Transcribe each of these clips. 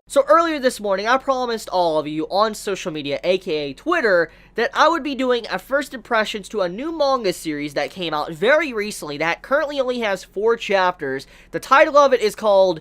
So earlier this morning, I promised all of you on social media, aka Twitter, that I would be doing a first impressions to a new manga series that came out very recently that currently only has 4 chapters. The title of it is called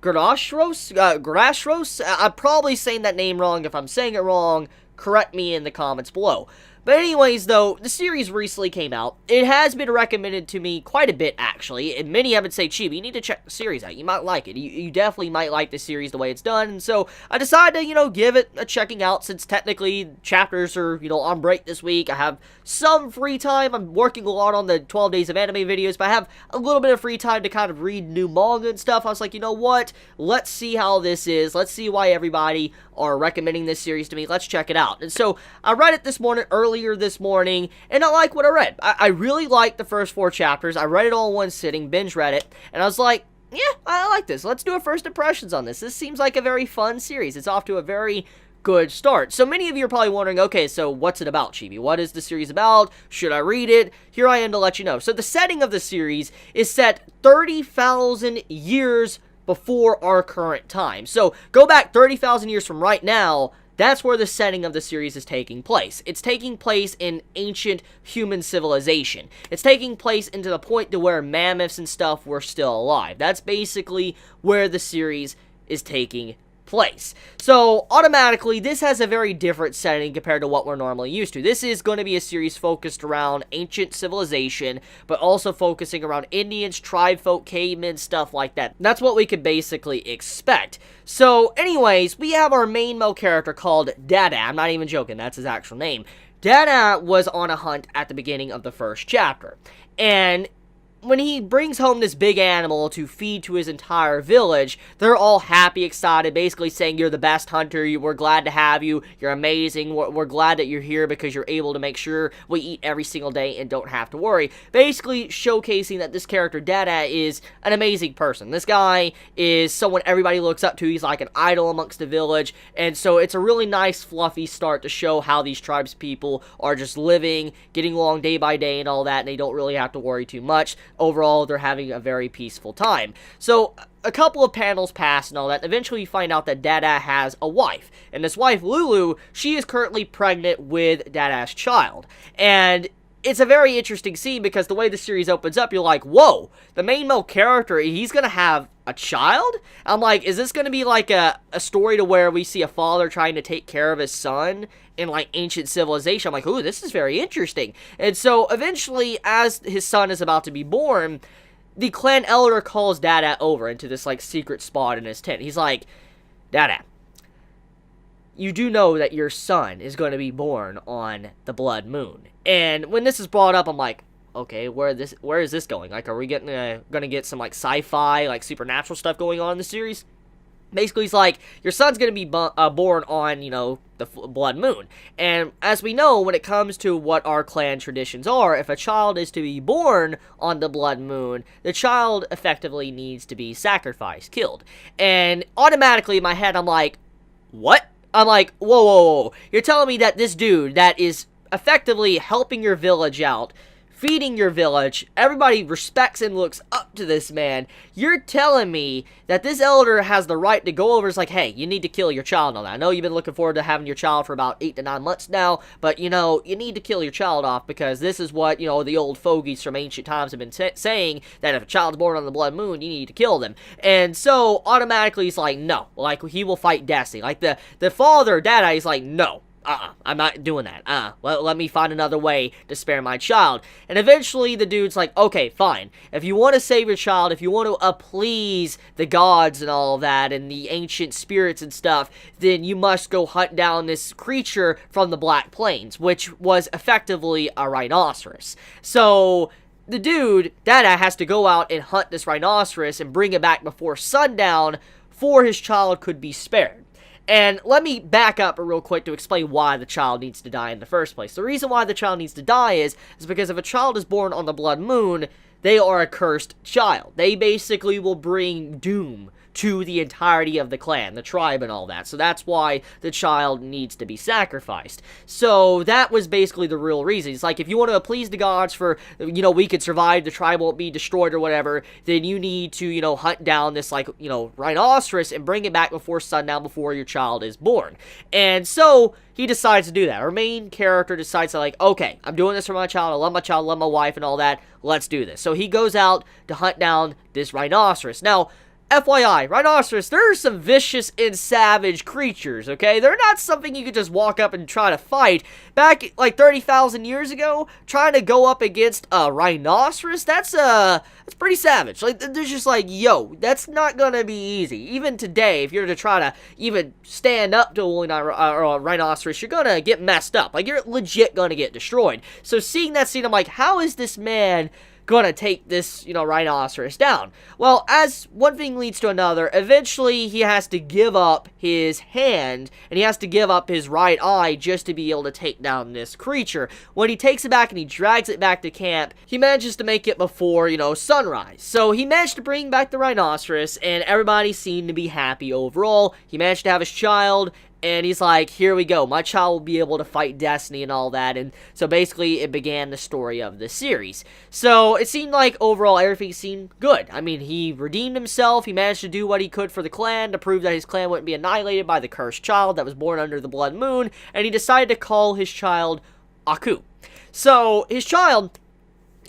Grashros? I'm probably saying that name wrong. If I'm saying it wrong, correct me in the comments below. But anyways, though, the series recently came out. It has been recommended to me quite a bit, actually, and many have been saying, Chibi, you need to check the series out. You might like it. You definitely might like the series the way it's done, and so I decided to, give it a checking out, since technically chapters are, on break this week. I have some free time. I'm working a lot on the 12 Days of Anime videos, but I have a little bit of free time to kind of read new manga and stuff. I was like, you know what? Let's see how this is. Let's see why everybody are recommending this series to me. Let's check it out. And so I read it this morning, earlier this morning, and I like what I read. I really liked the first 4 chapters. I read it all in one sitting, binge read it, and I was like, yeah, I like this. Let's do a first impressions on this. This seems like a very fun series. It's off to a very good start. So many of you are probably wondering, okay, so what's it about, Chibi? What is the series about? Should I read it? Here I am to let you know. So the setting of the series is set 30,000 years before our current time. So go back 30,000 years from right now. That's where the setting of the series is taking place. It's taking place in ancient human civilization. It's taking place into the point to where mammoths and stuff were still alive. That's basically where the series is taking place. So automatically, this has a very different setting compared to what we're normally used to. This is going to be a series focused around ancient civilization, but also focusing around Indians, tribe folk, cavemen, stuff like that. That's what we could basically expect. So anyways, we have our main male character called Dada. I'm not even joking, that's his actual name. Dada was on a hunt at the beginning of the first chapter, and when he brings home this big animal to feed to his entire village, they're all happy, excited, basically saying, you're the best hunter, we're glad to have you, you're amazing, we're glad that you're here because you're able to make sure we eat every single day and don't have to worry. Basically showcasing that this character, Dada, is an amazing person. This guy is someone everybody looks up to. He's like an idol amongst the village, and so it's a really nice, fluffy start to show how these tribes people are just living, getting along day by day and all that, and they don't really have to worry too much. Overall, they're having a very peaceful time. So a couple of panels pass and all that. Eventually, you find out that Dada has a wife. And this wife, Lulu, she is currently pregnant with Dada's child. And it's a very interesting scene because the way the series opens up, you're like, whoa, the main male character, he's going to have a child? I'm like, is this going to be like a story to where we see a father trying to take care of his son in like ancient civilization? I'm like, ooh, this is very interesting. And so eventually, as his son is about to be born, the clan elder calls Dada over into this like secret spot in his tent. He's like, Dada, you do know that your son is going to be born on the blood moon. And when this is brought up, I'm like, okay, where is this going? Like, are we gonna get some like sci-fi, like supernatural stuff going on in the series? Basically, he's like, your son's gonna be born on, the blood moon. And as we know, when it comes to what our clan traditions are, if a child is to be born on the blood moon, the child effectively needs to be sacrificed, killed. And automatically in my head, I'm like, what? I'm like, whoa, whoa, whoa. You're telling me that this dude that is effectively helping your village out, feeding your village, everybody respects and looks up to this man, you're telling me that this elder has the right to go over, it's like, hey, you need to kill your child on that. I know you've been looking forward to having your child for about 8 to 9 months now, but, you need to kill your child off because this is what, the old fogies from ancient times have been saying, that if a child's born on the blood moon, you need to kill them. And so, automatically, he's like, no. Like, he will fight destiny. Like, the father, Dada, he's like, no. I'm not doing that. Let me find another way to spare my child. And eventually the dude's like, okay, fine. If you want to save your child, if you want to appease the gods and all of that, and the ancient spirits and stuff, then you must go hunt down this creature from the Black Plains, which was effectively a rhinoceros. So the dude, Dada, has to go out and hunt this rhinoceros and bring it back before sundown for his child could be spared. And let me back up real quick to explain why the child needs to die in the first place. The reason why the child needs to die is because if a child is born on the blood moon, they are a cursed child. They basically will bring doom to the entirety of the clan, the tribe and all that. So that's why the child needs to be sacrificed. So that was basically the real reason. It's like, if you want to appease the gods for, we could survive, the tribe won't be destroyed or whatever, then you need to, hunt down this, like, rhinoceros and bring it back before sundown, before your child is born. And so he decides to do that. Our main character decides to, like, okay, I'm doing this for my child, I love my child, love my wife and all that, let's do this. So he goes out to hunt down this rhinoceros. Now, FYI, rhinoceros, they're some vicious and savage creatures, okay? They're not something you could just walk up and try to fight. Back, like, 30,000 years ago, trying to go up against a rhinoceros, that's pretty savage. Like, they're just like, yo, that's not gonna be easy. Even today, if you're to try to even stand up to a rhinoceros, you're gonna get messed up. Like, you're legit gonna get destroyed. So seeing that scene, I'm like, how is this man gonna take this, rhinoceros down? Well, as one thing leads to another, eventually he has to give up his hand, and he has to give up his right eye just to be able to take down this creature. When he takes it back and he drags it back to camp, he manages to make it before, sunrise. So he managed to bring back the rhinoceros, and everybody seemed to be happy overall. He managed to have his child, and he's like, here we go, my child will be able to fight destiny and all that. And so basically it began the story of the series. So it seemed like overall everything seemed good. I mean, he redeemed himself, he managed to do what he could for the clan to prove that his clan wouldn't be annihilated by the cursed child that was born under the blood moon, and he decided to call his child Aku. So his child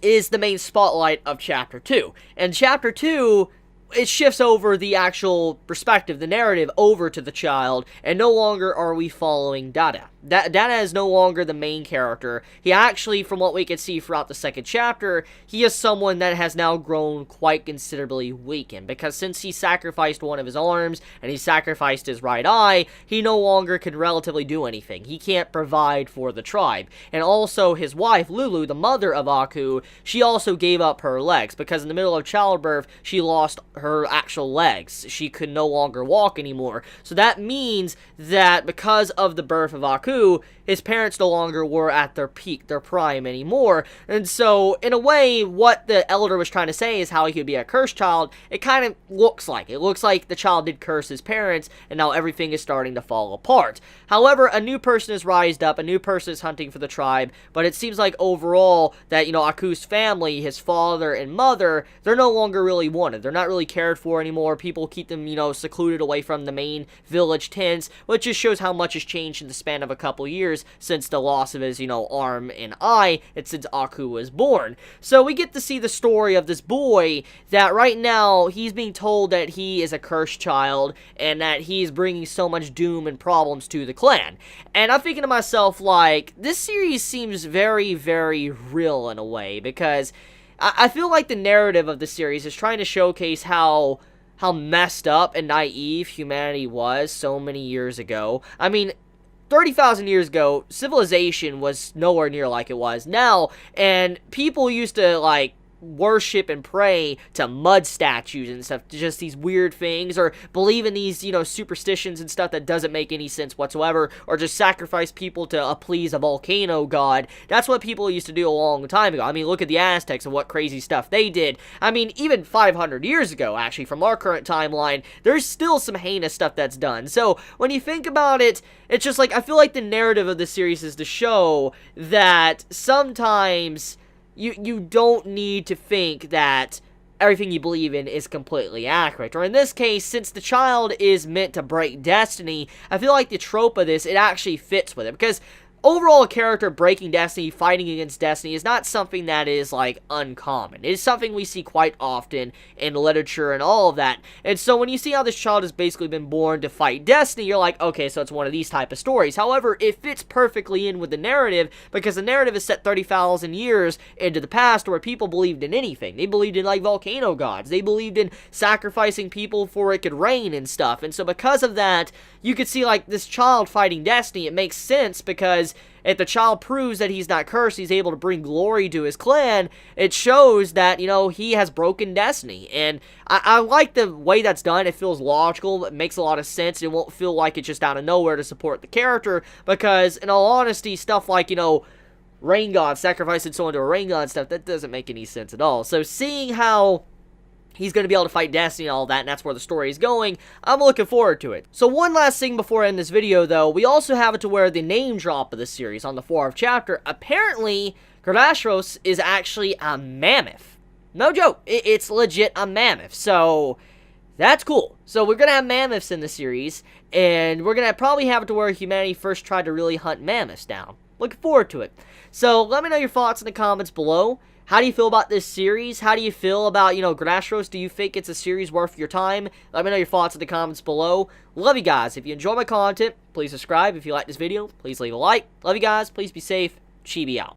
is the main spotlight of Chapter 2. And Chapter 2, it shifts over the actual perspective, the narrative, over to the child, and no longer are we following Dada. Dada is no longer the main character. He actually, from what we can see throughout the second chapter, he is someone that has now grown quite considerably weakened, because since he sacrificed one of his arms, and he sacrificed his right eye, he no longer can relatively do anything. He can't provide for the tribe. And also, his wife, Lulu, the mother of Aku, she also gave up her legs, because in the middle of childbirth, she lost her actual legs. She could no longer walk anymore. So that means that because of the birth of Aku, his parents no longer were at their peak, their prime anymore. And so, in a way, what the elder was trying to say is how he could be a cursed child. It kind of looks like. It looks like the child did curse his parents, and now everything is starting to fall apart. However, a new person has rised up, a new person is hunting for the tribe, but it seems like overall that, Aku's family, his father and mother, they're no longer really wanted. They're not really cared for anymore. People keep them, secluded away from the main village tents, which just shows how much has changed in the span of a couple years since the loss of his, arm and eye, and since Aku was born. So we get to see the story of this boy that right now he's being told that he is a cursed child and that he's bringing so much doom and problems to the clan. And I'm thinking to myself, like, this series seems very, very real in a way, because I feel like the narrative of the series is trying to showcase how messed up and naive humanity was so many years ago. I mean, 30,000 years ago, civilization was nowhere near like it was now, and people used to, like, worship and pray to mud statues and stuff, just these weird things, or believe in these, superstitions and stuff that doesn't make any sense whatsoever, or just sacrifice people to please a volcano god. That's what people used to do a long time ago. I mean, look at the Aztecs and what crazy stuff they did. I mean, even 500 years ago, actually, from our current timeline, there's still some heinous stuff that's done. So, when you think about it, it's just like, I feel like the narrative of the series is to show that sometimes you don't need to think that everything you believe in is completely accurate. Or in this case, since the child is meant to break destiny, I feel like the trope of this, it actually fits with it. Because overall, a character breaking destiny, fighting against destiny, is not something that is, like, uncommon. It is something we see quite often in literature and all of that. And so when you see how this child has basically been born to fight destiny, you're like, okay, so it's one of these type of stories. However, it fits perfectly in with the narrative, because the narrative is set 30,000 years into the past, where people believed in anything. They believed in, like, volcano gods. They believed in sacrificing people for it could rain and stuff. And so because of that, you could see, like, this child fighting destiny. It makes sense, because if the child proves that he's not cursed, he's able to bring glory to his clan, it shows that, he has broken destiny. And I like the way that's done. It feels logical. It makes a lot of sense. It won't feel like it's just out of nowhere to support the character, because, in all honesty, stuff like, rain god, sacrificing someone to a rain god and stuff, that doesn't make any sense at all. So seeing how he's going to be able to fight Destiny and all that, and that's where the story is going. I'm looking forward to it. So one last thing before I end this video, though, we also have it to where the name drop of the series on the 4th chapter, apparently, Grashros is actually a mammoth. No joke, it's legit a mammoth, so that's cool. So we're going to have mammoths in the series, and we're going to probably have it to where humanity first tried to really hunt mammoths down. Looking forward to it. So let me know your thoughts in the comments below. How do you feel about this series? How do you feel about, Grashros? Do you think it's a series worth your time? Let me know your thoughts in the comments below. Love you guys. If you enjoy my content, please subscribe. If you like this video, please leave a like. Love you guys. Please be safe. Chibi out.